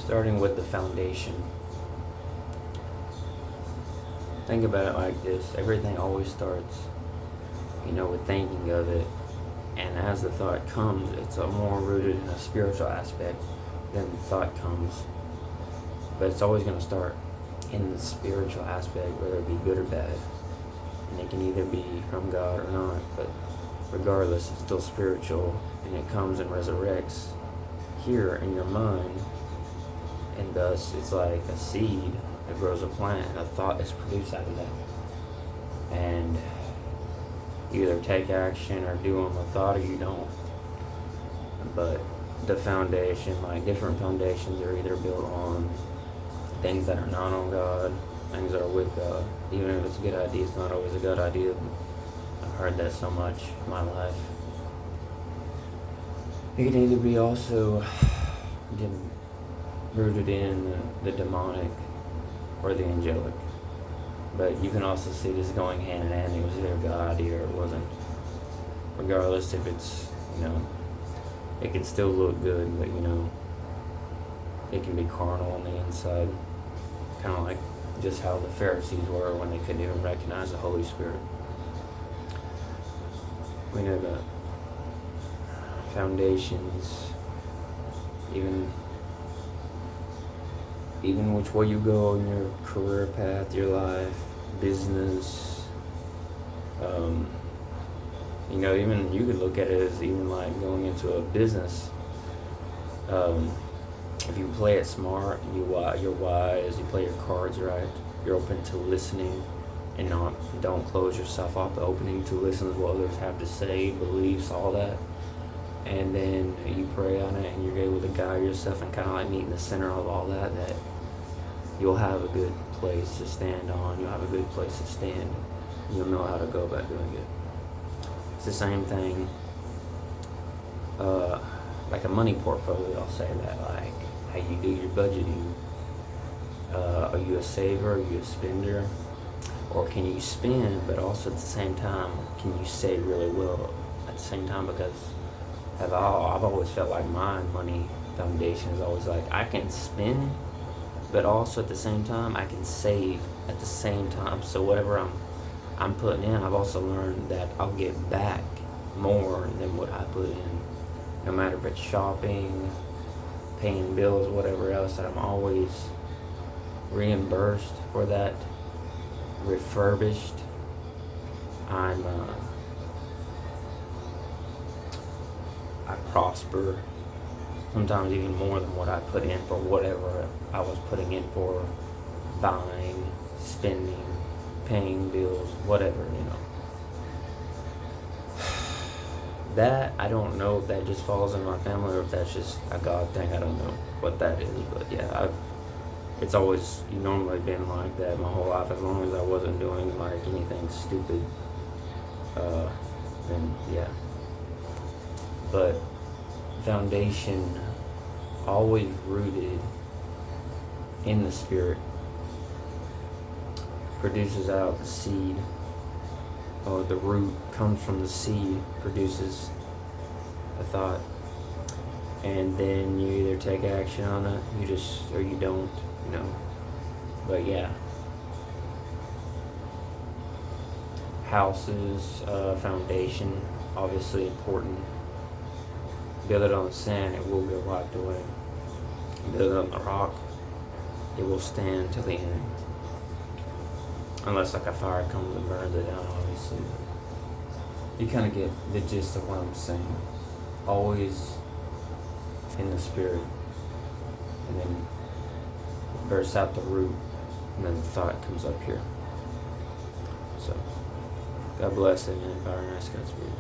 Starting with the foundation. Think about it like this. Everything always starts, with thinking of it. And as the thought comes, it's more rooted in a spiritual aspect than the thought comes. But it's always going to start in the spiritual aspect, whether it be good or bad. And it can either be from God or not. But regardless, it's still spiritual. And it comes and resurrects here in your mind. And thus, it's like a seed that grows a plant, and a thought is produced out of that. And you either take action or do on the thought, or you don't. But the foundation, like different foundations, are either built on things that are not on God, things that are with God. Even if it's a good idea, it's not always a good idea. I've heard that so much in my life. It can either be also rooted in the demonic or the angelic. But you can also see this going hand in hand. It was either a good idea or it wasn't. Regardless if it's, it can still look good, but, it can be carnal on the inside. Kind of like just how the Pharisees were when they couldn't even recognize the Holy Spirit. We know that foundations, even which way you go in your career path, your life, business, even you could look at it as even like going into a business. If you play it smart, you're wise, you play your cards right, you're open to listening and don't close yourself off to opening to listen to what others have to say, beliefs, all that. And then you pray on it and you're able to guide yourself and kind of like meet in the center of all that you'll have a good place to stand on. You'll have a good place to stand. You'll know how to go about doing it. It's the same thing, like a money portfolio, I'll say that, like how you do your budgeting. Are you a saver? Are you a spender? Or can you spend, but also at the same time, can you save really well at the same time? Because I've always felt like my money foundation is always like, I can spend, but also at the same time, I can save at the same time. So whatever I'm putting in, I've also learned that I'll get back more than what I put in. No matter if it's shopping, paying bills, whatever else, that I'm always reimbursed for that, refurbished. I prosper, sometimes even more than what I put in for whatever I was putting in for, buying, spending, paying bills, whatever, That, I don't know if that just falls in my family or if that's just a God thing. I don't know what that is, but yeah, it's always normally been like that my whole life, as long as I wasn't doing like anything stupid, then yeah. But foundation, always rooted in the Spirit, produces out the seed, or the root comes from the seed, produces a thought, and then you either take action on it, or you don't, But yeah, houses, foundation, obviously important. Build it on the sand, it will get wiped away. Build it on the rock, it will stand till the end. Unless like a fire comes and burns it down, obviously. You kind of get the gist of what I'm saying. Always in the Spirit. And then it bursts out the root, and then the thought comes up here. So, God bless, amen. Fire, nice, God's Spirit.